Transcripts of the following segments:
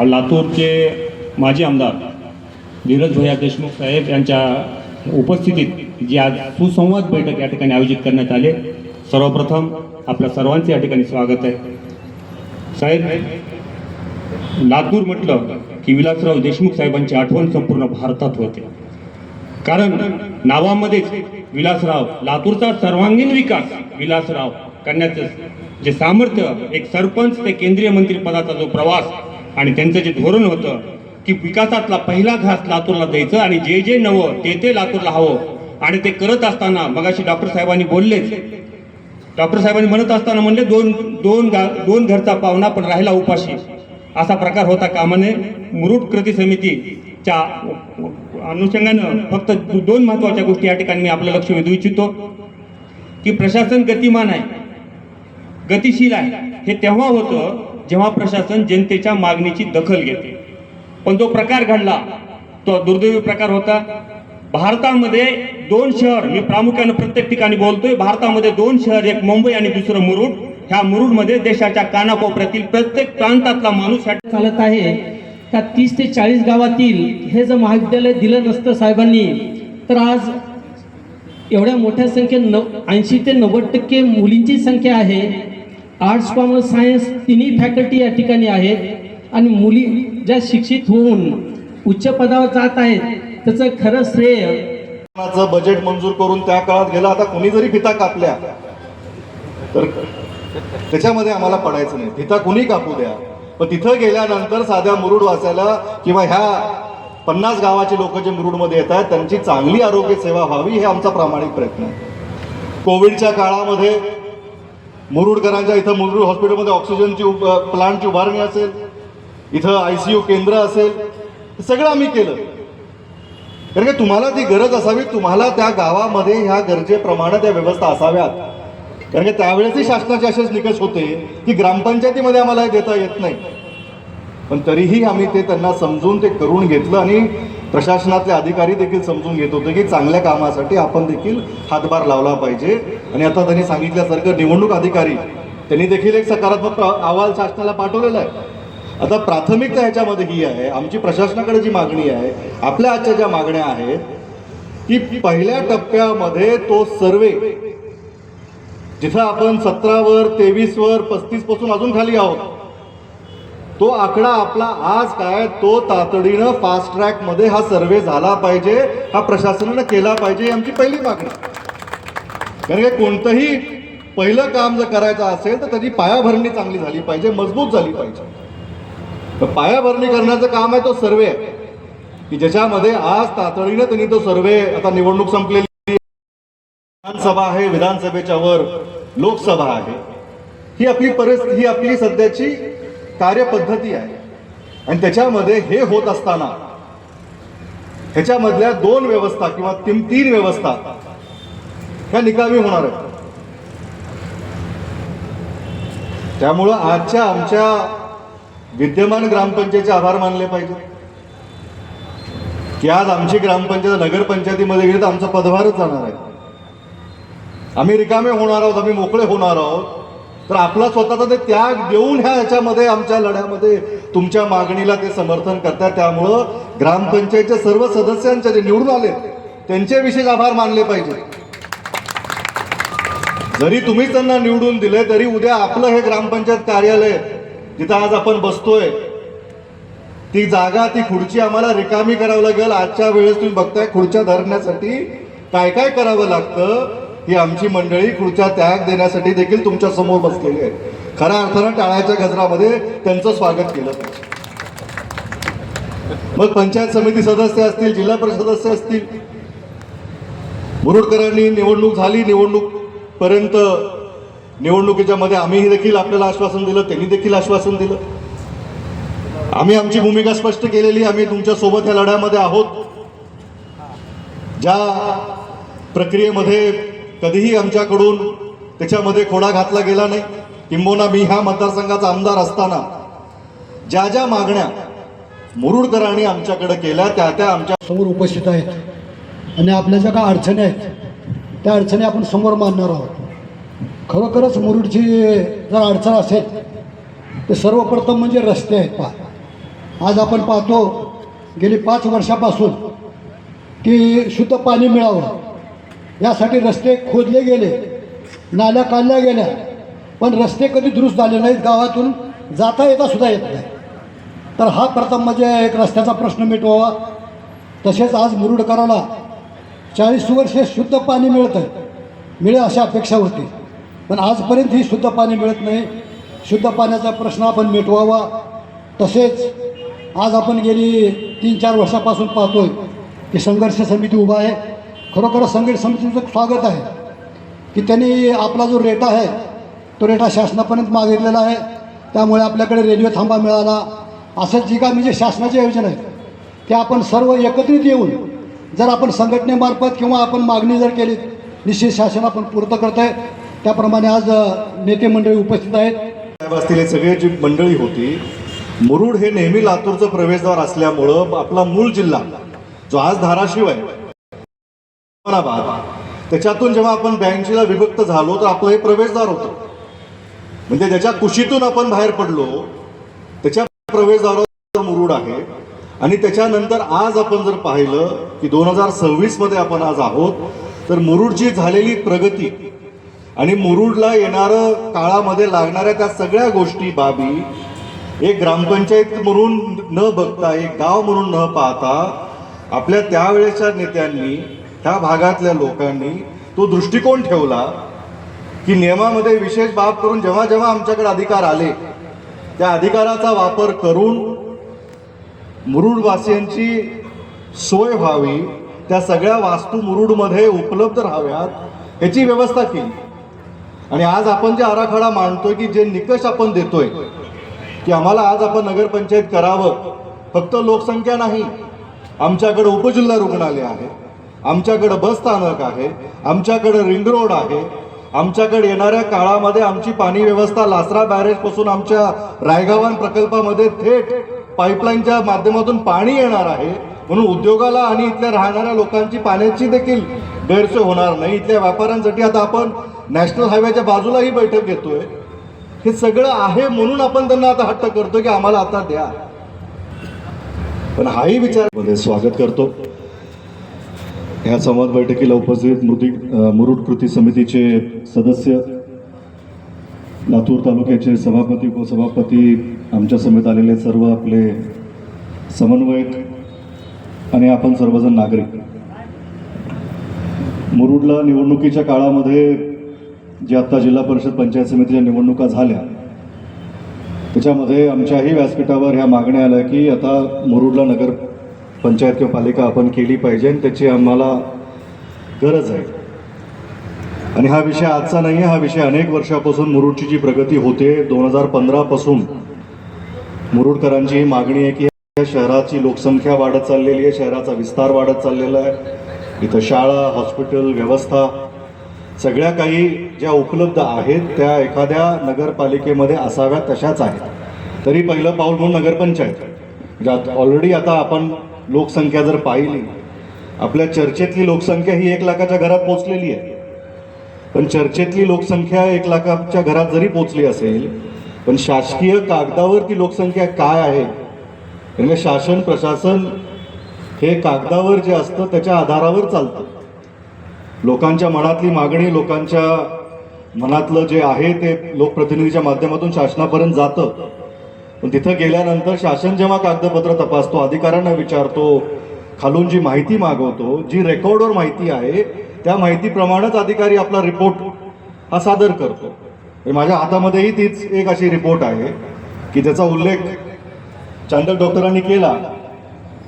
लातूरचे माजी आमदार धीरज भैया देशमुख साहेब यांच्या उपस्थितीत जी आज सुसंवाद बैठक या ठिकाणी आयोजित करण्यात आले, सर्वप्रथम आपल्या सर्वांचे या ठिकाणी स्वागत आहे. साहेब, लातूर म्हटलं की विलासराव देशमुख साहेबांची आठवण संपूर्ण भारतात होते. कारण नावामध्येच विलासराव, लातूरचा सर्वांगीण विकास विलासराव करण्याचं जे सामर्थ्य, एक सरपंच ते केंद्रीय मंत्रिपदाचा जो प्रवास आणि त्यांचं जे धोरण होतं की विकासातला पहिला घास लातूरला द्यायचं आणि जे जे नवं ते लातूरला हवं. आणि ते करत असताना मगाशी डॉक्टर साहेबांनी बोललेच, डॉक्टर साहेबांनी म्हणत असताना म्हणले दोन घरचा पाहुणा पण राहिला उपाशी, असा प्रकार होता कामा नये. मुरुड कृती समितीच्या अनुषंगानं फक्त दोन महत्त्वाच्या गोष्टी या ठिकाणी मी आपलं लक्ष वेधू इच्छितो की प्रशासन गतिमान आहे, गतिशील आहे. हे तेव्हा होतं जेव्हा प्रशासन जनतेच्या मागणीची दखल घेते. पण जो प्रकार घडला तो दुर्दैवी प्रकार होता. भारतामध्ये दोन शहर, मी प्रामुख्याने प्रत्येक ठिकाणी बोलतोय, भारतामध्ये दोन शहर, एक मुंबई आणि दुसरं मुरुड. ह्या मुरुडमध्ये देशाच्या कानाकोपऱ्यातील प्रत्येक प्रांतातला माणूस चालत आहे का 30 ते 40 गावातील हे जर महाविद्यालय दिलं नसतं साहेबांनी, तर आज एवढ्या मोठ्या संख्येने 80 ते 90% मुलींची संख्या आहे. आर्ट्स, कॉमर्स, सायन्स तिन्ही फॅकल्टी या ठिकाणी आहेत आणि मुली ज्या शिक्षित होऊन उच्च पदावर जात आहेत त्याचं खरं श्रेय बजेट मंजूर करून त्या काळात गेला. आता कोणी जरी फिता कापल्या तर त्याच्यामध्ये आम्हाला पडायचं नाही, फिता कुणी कापू द्या. पण तिथं गेल्यानंतर साध्या मुरुड वाचायला किंवा ह्या 50 गावाचे लोक जे मुरुडमध्ये येत आहेत त्यांची चांगली आरोग्य सेवा व्हावी हे आमचा प्रामाणिक प्रयत्न आहे. कोविडच्या काळामध्ये मुरुडकरांच्या इथं मुरुड हॉस्पिटलमध्ये ऑक्सिजनची प्लांटची उभारणी असेल, इथं ICU केंद्र असेल, सगळं आम्ही केलं. कारण की तुम्हाला ती गरज असावी, तुम्हाला त्या गावामध्ये ह्या गरजेप्रमाणे त्या व्यवस्था असाव्यात. कारण की त्यावेळेसही शासनाचे असेच निकष होते की ग्रामपंचायतीमध्ये आम्हाला हे देता येत नाही. पण तरीही आम्ही ते त्यांना समजून ते करून घेतलं आणि प्रशासनातले अधिकारी देखील समजून घेत होते की चांगल्या कामासाठी आपण देखील हातभार लावला पाहिजे. आणि आता त्यांनी सांगितल्यासारखं निवडणूक अधिकारी त्यांनी देखील एक सकारात्मक अहवाल शासनाला पाठवलेला आहे. आता प्राथमिकता ह्याच्यामध्ये ही आहे, आमची प्रशासनाकडे जी मागणी आहे, आपल्या आजच्या ज्या मागण्या आहेत की पहिल्या टप्प्यामध्ये तो सर्वे जिथं आपण 17वर 23वर 35 पासून अजून खाली आहोत, तो आकडा आपला आज काय, तो तातडीनं फास्ट ट्रॅक मध्ये हा सर्वे झाला पाहिजे, हा प्रशासनानं केला पाहिजे, ही आमची पहिली मागणी. कारण की कोणतंही पहिलं काम जर करायचं असेल तर त्याची पायाभरणी चांगली झाली पाहिजे, मजबूत झाली पाहिजे. तर पायाभरणी करण्याचं काम आहे तो सर्वे की ज्याच्यामध्ये आज तातडीनं त्यांनी तो सर्वे, आता निवडणूक संपलेली, विधानसभा आहे, विधानसभेच्या वर लोकसभा आहे, ही आपली परिस्थिती, ही आपली सध्याची कार्यपद्धती आहे. आणि त्याच्यामध्ये हे होत असताना ह्याच्यामधल्या 2 व्यवस्था किंवा 3 व्यवस्था ह्या निकामी होणार आहेत. त्यामुळं आजच्या आमच्या विद्यमान ग्रामपंचायतीचे आभार मानले पाहिजे की आज आमची ग्रामपंचायत नगरपंचायतीमध्ये गेली तर आमचा पदभारच जाणार आहे. आम्ही रिकामे होणार आहोत, आम्ही मोकळे होणार आहोत. तर आपला स्वतःचा ते त्याग देऊन ह्याच्यामध्ये आमच्या लढ्यामध्ये तुमच्या मागणीला ते समर्थन करतात. त्यामुळं ग्रामपंचायतच्या सर्व सदस्यांचे जे निवडून आले त्यांचे विशेष आभार मानले पाहिजे. जरी तुम्ही त्यांना निवडून दिले तरी उद्या आपलं हे ग्रामपंचायत कार्यालय जिथं आज आपण बसतोय, ती जागा, ती खुर्ची आम्हाला रिकामी करावं लागेल. आजच्या वेळेस तुम्ही बघताय खुर्च्या धरण्यासाठी काय काय करावं लागतं. ही आमची मंडळी खुर्च्या त्याग देण्यासाठी देखील तुमच्या समोर बसलेली आहे. खऱ्या अर्थानं टाळ्याच्या गजरामध्ये त्यांचं स्वागत केलं पाहिजे. मग पंचायत समिती सदस्य असतील, जिल्हा परिषद सदस्य असतील, मुरुडकरांनी निवडणूक झाली, निवडणूक पर्यंत निवडणुकीच्या मध्ये आम्ही देखील आपल्याला आश्वासन दिलं, त्यांनी देखील आश्वासन दिलं. आम्ही आमची भूमिका स्पष्ट केलेली, आम्ही तुमच्या सोबत या लढ्यामध्ये आहोत. ज्या प्रक्रियेमध्ये कधीही आमच्याकडून त्याच्यामध्ये खोडा घातला गेला नाही. किंबहुना मी ह्या मतदारसंघाचा आमदार असताना ज्या ज्या मागण्या मुरुडकरांनी आमच्याकडे केल्या त्या आमच्या समोर उपस्थित आहेत आणि आपल्या ज्या काही अडचणी आहेत त्या अडचणी आपण समोर मांडणार आहोत. खरोखरच मुरुडची जर अडचण असेल तर सर्वप्रथम म्हणजे रस्ते आहेत. आज आपण पाहतो गेली 5 वर्षापासून की शुद्ध पाणी मिळावं यासाठी रस्ते खोदले गेले, नाल्या काढल्या गेल्या, पण रस्ते कधी दुरुस्त झाले नाहीत, गावातून जाता येता सुद्धा येत नाही. तर हा प्रथम म्हणजे एक रस्त्याचा प्रश्न मिटवावा. तसेच आज मुरुडकराला 40 वर्षे शुद्ध पाणी मिळेल अशी अपेक्षा होती, पण आजपर्यंत ही शुद्ध पाणी मिळत नाही. शुद्ध पाण्याचा प्रश्न आपण मिटवावा. तसेच आज आपण गेली 3-4 वर्षापासून पाहतोय की संघर्ष समिती उभा आहे. खरोखर संघर्ष समितीचं स्वागत आहे की त्यांनी आपला जो रेटा आहे तो रेटा शासनापर्यंत मागितलेला आहे. त्यामुळे आपल्याकडे रेल्वे थांबा मिळाला. असंच जी काय म्हणजे शासनाच्या योजना आहेत त्या आपण सर्व एकत्रित येऊन जर आपण संघटनेमार्फत किंवा आपण मागणी जर केली, निश्चित शासन आपण पूर्ण करत आहे. त्याप्रमाणे आज नेते मंडळी उपस्थित आहेत. साहेब असतील हे सगळे जी मंडळी होती. मुरुड हे नेहमी लातूरचं प्रवेशद्वार असल्यामुळं आपला मूळ जिल्हा जो आज धाराशिव आहे, उस्मानाबाद, त्याच्यातून जेव्हा आपण 82ला विभक्त झालो तर आपलं हे प्रवेशद्वार होतं. म्हणजे ज्याच्या कुशीतून आपण बाहेर पडलो त्याच्या प्रवेशद्वारावर मुरुड आहे. आणि त्याच्यानंतर आज आपण जर पाहिलं की 2026मध्ये आपण आज आहोत, तर मुरुडची झालेली प्रगती आणि मुरुडला येणारं काळामध्ये लागणाऱ्या त्या सगळ्या गोष्टी बाबी एक ग्रामपंचायत म्हणून न बघता, एक गाव म्हणून न पाहता आपल्या त्यावेळेच्या नेत्यांनी, त्या भागातल्या लोकांनी तो दृष्टिकोन ठेवला की नियमामध्ये विशेष बाब करून जेव्हा जेव्हा आमच्याकडे अधिकार आले त्या अधिकाराचा वापर करून मुरुडवासियांची सोय व्हावी, त्या सगळ्या वास्तू मुरुडमध्ये उपलब्ध राहाव्यात याची व्यवस्था केली. आणि आज आपण जे आराखडा मांडतोय की जे निकष आपण देतोय की आम्हाला आज आपण नगरपंचायत करावं, फक्त लोकसंख्या नाही, आमच्याकडे उपजिल्हा रुग्णालय आहे, आमच्याकडे बस स्थानक आहे, आमच्याकडे रिंग रोड आहे, आमच्याकडे येणाऱ्या काळामध्ये आमची पाणी व्यवस्था लासरा बॅरेजपासून आमच्या रायगावान प्रकल्पामध्ये थेट पाईपलाईनच्या माध्यमातून पाणी येणार आहे. म्हणून उद्योगाला आणि इथल्या राहणाऱ्या लोकांची पाण्याची देखील गैरसोय होणार नाही. इथल्या व्यापाऱ्यांसाठी आता आपण नॅशनल हायवेच्या बाजूला ही बैठक घेतोय. हे सगळं आहे म्हणून आपण त्यांना आता हट्ट करतो की आम्हाला आता द्या. पण हाही विचार स्वागत करतो. ह्या संवाद बैठकीला उपस्थित मुरुड कृती समितीचे सदस्य, लातूर तालुक्याचे सभापती, उपसभापती, आमच्या समेत आलेले सर्व आपले समन्वयक आणि आपण सर्वजण नागरिक. मुरुडला निवडणुकीच्या काळामध्ये जे आत्ता जिल्हा परिषद पंचायत समितीच्या निवडणुका झाल्या त्याच्यामध्ये आमच्याही व्यासपीठावर ह्या मागण्या आल्या की आता मुरुडला नगर पंचायत किंवा पालिका आपण केली पाहिजे आणि त्याची आम्हाला गरज आहे. आणि हा विषय आजचा नाही आहे, हा विषय अनेक वर्षापासून मुरुडची जी प्रगती होते 2015 पासून मुरुडकरांची ही मागणी आहे की या शहराची लोकसंख्या वाढत चाललेली आहे, शहराचा विस्तार वाढत चाललेला आहे. इथं शाळा, हॉस्पिटल, व्यवस्था सगळ्या काही ज्या उपलब्ध आहेत त्या एखाद्या नगरपालिकेमध्ये असाव्यात तशाच आहेत. तरी पहिलं पाऊल म्हणून नगरपंचायत. ऑलरेडी आता आपण लोकसंख्या जर पाहिली, आपल्या चर्चेतली लोकसंख्या ही 1 लाखाच्या घरात पोचलेली आहे. पण चर्चेतली लोकसंख्या 1 लाखाच्या घरात जरी पोचली असेल, पण शासकीय कागदावर ती लोकसंख्या काय आहे, म्हणजे शासन प्रशासन हे कागदावर जे असतं त्याच्या आधारावर चालतं. लोकांच्या मनातली मागणी, लोकांच्या मनातलं जे आहे ते लोकप्रतिनिधीच्या माध्यमातून शासनापर्यंत जातं. पण तिथं गेल्यानंतर शासन जेव्हा कागदपत्र तपासतो, अधिकाऱ्यांना विचारतो, खालून जी माहिती मागवतो, जी रेकॉर्डवर माहिती आहे त्या माहितीप्रमाणेच अधिकारी आपला रिपोर्ट हा सादर करतो. माझ्या हातामध्येही तीच एक अशी रिपोर्ट आहे की त्याचा उल्लेख चांडक डॉक्टरांनी केला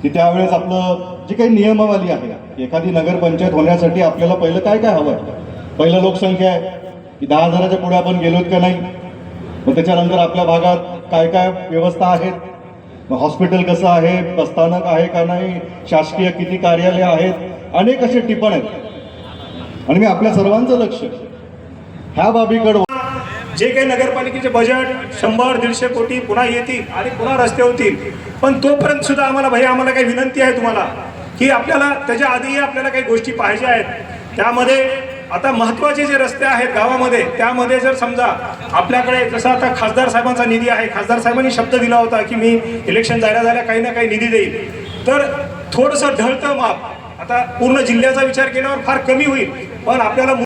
की त्यावेळेस आपलं जी काही नियमावली आहे, एखादी नगरपंचायत होण्यासाठी आपल्याला पहिलं काय काय हवं आहे. पहिलं लोकसंख्या आहे की 10,000च्या पुढे आपण गेलोत का नाही. मग त्याच्यानंतर आपल्या भागात काय काय व्यवस्था आहेत, मग हॉस्पिटल कसं आहे, बसस्थानक आहे का नाही, शासकीय किती कार्यालय आहेत, अनेक असे टिपण आहेत. आणि मी आपल्या सर्वांचं लक्ष ह्या बाबीकडं. जे काही नगरपालिकेचे बजेट 100-150 कोटी पुन्हा येतील आणि पुन्हा रस्ते होतील. पण तोपर्यंत सुद्धा आम्हाला भाई, आम्हाला काही विनंती आहे तुम्हाला की आपल्याला त्याच्या आधीही आपल्याला काही गोष्टी पाहिजे आहेत. त्यामध्ये आता महत्त्वाचे जे रस्ते आहेत गावामध्ये, त्यामध्ये जर समजा आपल्याकडे जसं आता खासदार साहेबांचा निधी आहे, खासदार साहेबांनी शब्द दिला होता की मी इलेक्शन झाल्या काही ना काही निधी देईल, तर थोडंसं ढळतं माप. आता पूर्ण जिल्ह्याचा विचार केल्यावर फार कमी होईल, पण आपल्याला